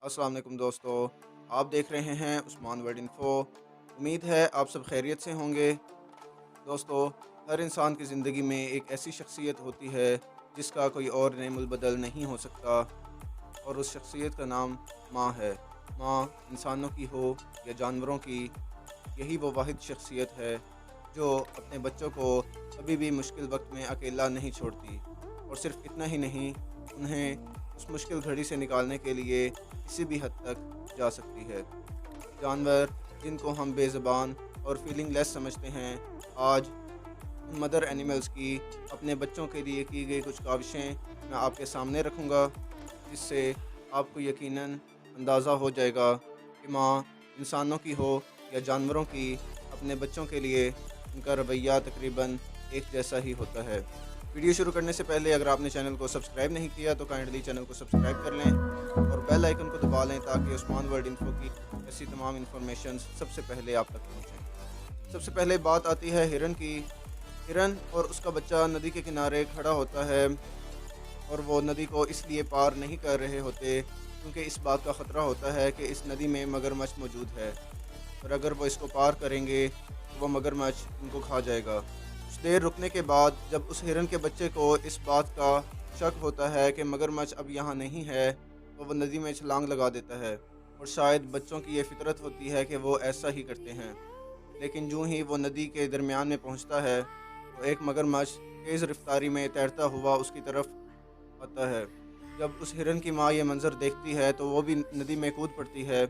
अस्सलाम वालेकुम दोस्तों। आप देख रहे हैं उस्मान वर्ल्ड इन्फो। उम्मीद है आप सब खैरियत से होंगे। दोस्तों, हर इंसान की ज़िंदगी में एक ऐसी शख्सियत होती है जिसका कोई और नेमुल बदल नहीं हो सकता, और उस शख्सियत का नाम माँ है। माँ इंसानों की हो या जानवरों की, यही वो वाहिद शख्सियत है जो अपने बच्चों को कभी भी मुश्किल वक्त में अकेला नहीं छोड़ती। और सिर्फ इतना ही नहीं, उन्हें उस मुश्किल घड़ी से निकालने के लिए किसी भी हद तक जा सकती है। जानवर जिनको हम बेज़बान और फीलिंग लेस समझते हैं, आज उन मदर एनिमल्स की अपने बच्चों के लिए की गई कुछ काविशें मैं आपके सामने रखूँगा, जिससे आपको यकीनन अंदाज़ा हो जाएगा कि माँ इंसानों की हो या जानवरों की, अपने बच्चों के लिए उनका रवैया तकरीबन एक जैसा ही होता है। वीडियो शुरू करने से पहले अगर आपने चैनल को सब्सक्राइब नहीं किया तो काइंडली चैनल को सब्सक्राइब कर लें और बेल आइकन को दबा लें ताकि उस्मान वर्ल्ड इन्फो की ऐसी तमाम इन्फॉर्मेशन सबसे पहले आप तक पहुँचें। सबसे पहले बात आती है हिरन की। हिरन और उसका बच्चा नदी के किनारे खड़ा होता है, और वो नदी को इसलिए पार नहीं कर रहे होते क्योंकि इस बात का ख़तरा होता है कि इस नदी में मगरमच्छ मौजूद है, और अगर वो इसको पार करेंगे तो वो मगरमच्छ उनको खा जाएगा। कुछ देर रुकने के बाद जब उस हिरन के बच्चे को इस बात का शक होता है कि मगरमच्छ अब यहाँ नहीं है, तो वो नदी में छलांग लगा देता है। और शायद बच्चों की ये फितरत होती है कि वो ऐसा ही करते हैं। लेकिन यूं ही वो नदी के दरमियान में पहुंचता है तो एक मगरमच्छ तेज़ रफ्तारी में तैरता हुआ उसकी तरफ आता है। जब उस हिरन की माँ ये मंज़र देखती है तो वो भी नदी में कूद पड़ती है,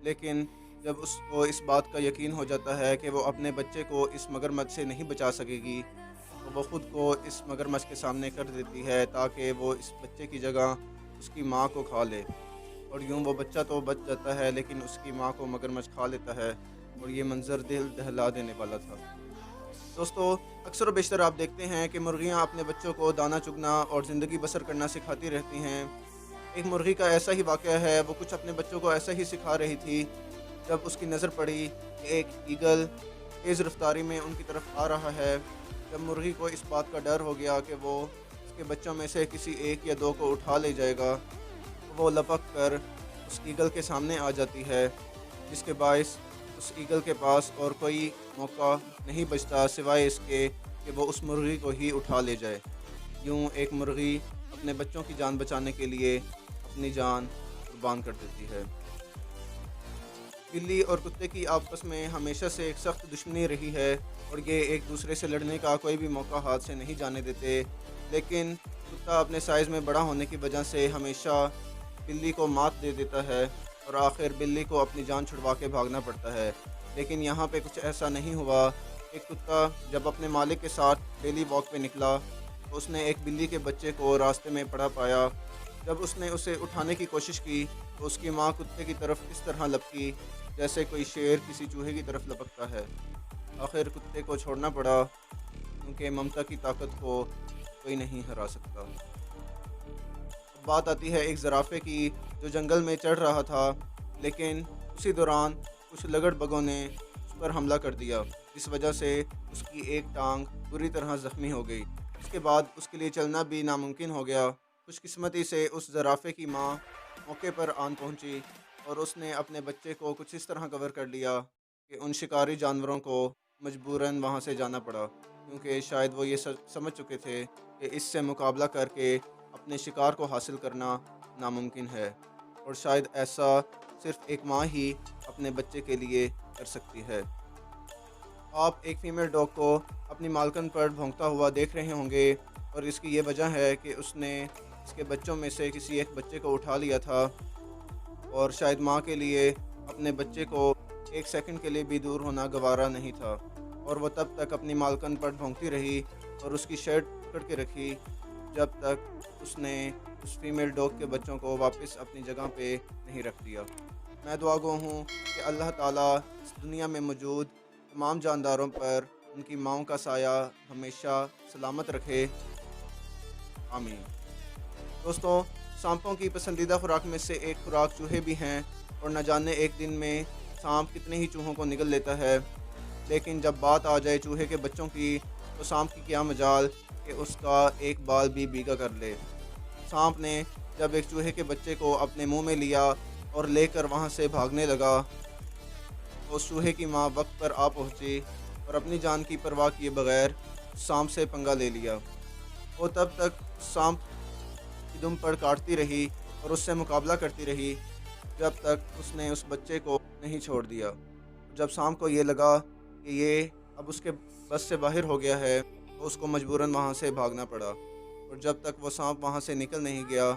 लेकिन जब उसको इस बात का यकीन हो जाता है कि वो अपने बच्चे को इस मगरमच्छ से नहीं बचा सकेगी, तो वो ख़ुद को इस मगरमच्छ के सामने कर देती है ताकि वो इस बच्चे की जगह उसकी माँ को खा ले। और यूं वो बच्चा तो बच जाता है, लेकिन उसकी माँ को मगरमच्छ खा लेता है, और ये मंज़र दिल दहला देने वाला था। दोस्तों, अक्सर व बेशतर आप देखते हैं कि मुर्गियाँ अपने बच्चों को दाना चुगना और ज़िंदगी बसर करना सिखाती रहती हैं। एक मुर्गी का ऐसा ही वाक़या है, वो कुछ अपने बच्चों को ऐसा ही सिखा रही थी जब उसकी नज़र पड़ी कि एक ईगल तेज़ रफ्तारी में उनकी तरफ आ रहा है। जब मुर्गी को इस बात का डर हो गया कि वो उसके बच्चों में से किसी एक या दो को उठा ले जाएगा, तो वो लपक कर उस ईगल के सामने आ जाती है, जिसके बायस उस ईगल के पास और कोई मौका नहीं बचता सिवाय इसके कि वो उस मुर्गी को ही उठा ले जाए। यूँ एक मुर्गी अपने बच्चों की जान बचाने के लिए अपनी जान कुर्बान कर देती है। बिल्ली और कुत्ते की आपस में हमेशा से एक सख्त दुश्मनी रही है, और ये एक दूसरे से लड़ने का कोई भी मौका हाथ से नहीं जाने देते। लेकिन कुत्ता अपने साइज़ में बड़ा होने की वजह से हमेशा बिल्ली को मात दे देता है, और आखिर बिल्ली को अपनी जान छुड़वा के भागना पड़ता है। लेकिन यहाँ पे कुछ ऐसा नहीं हुआ। एक कुत्ता जब अपने मालिक के साथ डेली वॉक पे निकला तो उसने एक बिल्ली के बच्चे को रास्ते में पड़ा पाया। जब उसने उसे उठाने की कोशिश की तो उसकी माँ कुत्ते की तरफ इस तरह लपकी जैसे कोई शेर किसी चूहे की तरफ लपकता है। आखिर कुत्ते को छोड़ना पड़ा, क्योंकि ममता की ताकत को कोई नहीं हरा सकता। अब बात आती है एक ज़राफ़े की जो जंगल में चढ़ रहा था, लेकिन उसी दौरान कुछ लगड़बगों ने उस पर हमला कर दिया, इस वजह से उसकी एक टांग बुरी तरह ज़ख्मी हो गई। इसके बाद उसके लिए चलना भी नामुमकिन हो गया। खुशकिस्मती से उस ज़राफ़े की माँ मौके पर आन पहुंची, और उसने अपने बच्चे को कुछ इस तरह कवर कर लिया कि उन शिकारी जानवरों को मजबूरन वहां से जाना पड़ा, क्योंकि शायद वो ये समझ चुके थे कि इससे मुकाबला करके अपने शिकार को हासिल करना नामुमकिन है, और शायद ऐसा सिर्फ एक माँ ही अपने बच्चे के लिए कर सकती है। आप एक फ़ीमेल डॉग को अपनी मालकन पर भौंकता हुआ देख रहे होंगे, और इसकी ये वजह है कि उसने इसके बच्चों में से किसी एक बच्चे को उठा लिया था, और शायद माँ के लिए अपने बच्चे को एक सेकंड के लिए भी दूर होना गवारा नहीं था, और वो तब तक अपनी मालकन पर भौंकती रही और उसकी शर्ट पकड़ के रखी जब तक उसने उस फीमेल डॉग के बच्चों को वापस अपनी जगह पे नहीं रख दिया। मैं दुआ गो हूँ कि अल्लाह ताला इस दुनिया में मौजूद तमाम जानदारों पर उनकी माँओं का साया हमेशा सलामत रखे। आमीन। दोस्तों, सांपों की पसंदीदा खुराक में से एक खुराक चूहे भी हैं, और न जाने एक दिन में सांप कितने ही चूहों को निगल लेता है। लेकिन जब बात आ जाए चूहे के बच्चों की, तो सांप की क्या मजाल कि उसका एक बाल भी भीगा कर ले। सांप ने जब एक चूहे के बच्चे को अपने मुंह में लिया और लेकर वहाँ से भागने लगा तो चूहे की माँ वक्त पर आ पहुँची और अपनी जान की परवाह किए बगैर उस सांप से पंगा ले लिया। वो तब तक उस सांप की दुम पर काटती रही और उससे मुकाबला करती रही जब तक उसने उस बच्चे को नहीं छोड़ दिया। जब सांप को ये लगा कि ये अब उसके बस से बाहर हो गया है तो उसको मजबूरन वहाँ से भागना पड़ा, और जब तक वो सांप वहाँ से निकल नहीं गया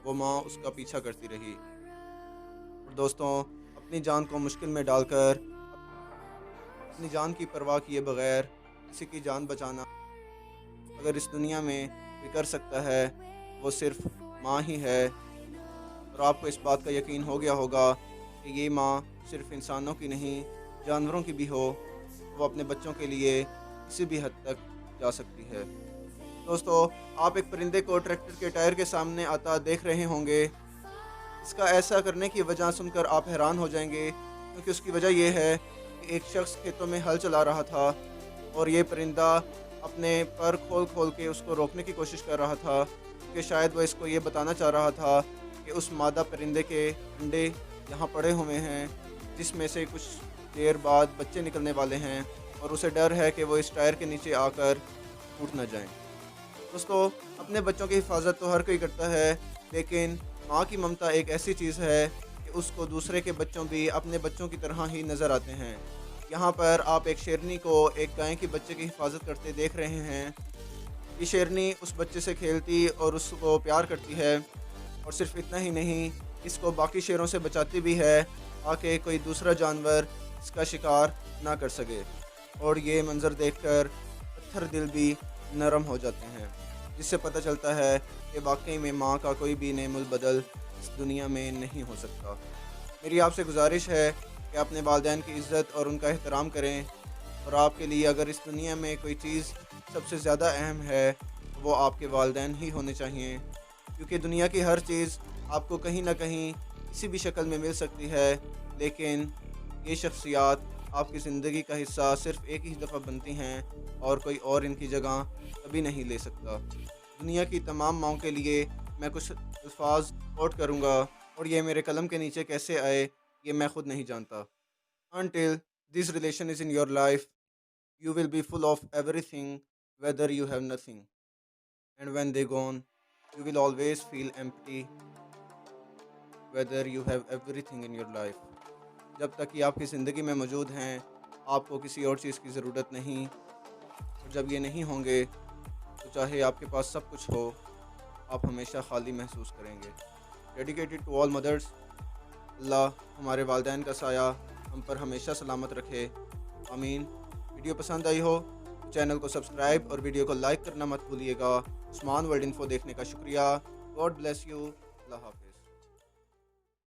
वो माँ उसका पीछा करती रही। और दोस्तों, अपनी जान को मुश्किल में डालकर अपनी जान की परवाह किए बगैर किसी की जान बचाना अगर इस दुनिया में कोई कर सकता है वो सिर्फ माँ ही है। और आपको इस बात का यकीन हो गया होगा कि ये माँ सिर्फ इंसानों की नहीं जानवरों की भी हो, वो अपने बच्चों के लिए किसी भी हद तक जा सकती है। दोस्तों, आप एक परिंदे को ट्रैक्टर के टायर के सामने आता देख रहे होंगे। इसका ऐसा करने की वजह सुनकर आप हैरान हो जाएंगे, क्योंकि उसकी वजह यह है कि एक शख्स खेतों में हल चला रहा था और ये परिंदा अपने पर खोल खोल के उसको रोकने की कोशिश कर रहा था, क्योंकि शायद वो इसको ये बताना चाह रहा था कि उस मादा परिंदे के अंडे यहाँ पड़े हुए हैं जिसमें से कुछ देर बाद बच्चे निकलने वाले हैं, और उसे डर है कि वो इस टायर के नीचे आकर टूट न जाएं। दोस्तों, अपने बच्चों की हिफाजत तो हर कोई करता है, लेकिन माँ की ममता एक ऐसी चीज़ है कि उसको दूसरे के बच्चों भी अपने बच्चों की तरह ही नज़र आते हैं। यहाँ पर आप एक शेरनी को एक गाय के बच्चे की हिफाजत करते देख रहे हैं। ये शेरनी उस बच्चे से खेलती और उसको प्यार करती है, और सिर्फ इतना ही नहीं, इसको बाकी शेरों से बचाती भी है ताकि कोई दूसरा जानवर इसका शिकार ना कर सके। और ये मंज़र देखकर पत्थर दिल भी नरम हो जाते हैं, जिससे पता चलता है कि वाकई में माँ का कोई भी नेमुल बदल इस दुनिया में नहीं हो सकता। मेरी आपसे गुजारिश है कि अपने वालिदैन की इज़्ज़त और उनका एहतराम करें, और आपके लिए अगर इस दुनिया में कोई चीज़ सबसे ज़्यादा अहम है तो वो आपके वालिदैन ही होने चाहिए, क्योंकि दुनिया की हर चीज़ आपको कहीं ना कहीं किसी भी शक्ल में मिल सकती है, लेकिन ये शख्सियात आपकी ज़िंदगी का हिस्सा सिर्फ़ एक ही दफ़ा बनती हैं और कोई और इनकी जगह कभी नहीं ले सकता। दुनिया की तमाम माँओं के लिए मैं कुछ अल्फाज कोट करूँगा, और ये मेरे कलम के नीचे कैसे आए ये मैं ख़ुद नहीं जानता। Until this relation is in your life, you will be full of everything whether you have nothing, and when they gone, you will always feel empty whether you have everything in your life. जब तक ये आपकी ज़िंदगी में मौजूद हैं आपको किसी और चीज़ की ज़रूरत नहीं, और जब ये नहीं होंगे तो चाहे आपके पास सब कुछ हो आप हमेशा खाली महसूस करेंगे। डेडिकेटेड टू ऑल मदर्स, अल्लाह हमारे वालिदैन का साया हम पर हमेशा सलामत रखे, आमीन। वीडियो पसंद आई हो तो चैनल को सब्सक्राइब और वीडियो को लाइक करना मत भूलिएगा। उस्मान वर्ल्ड इन्फो देखने का शुक्रिया। God bless you. अल्लाह हाफिज़।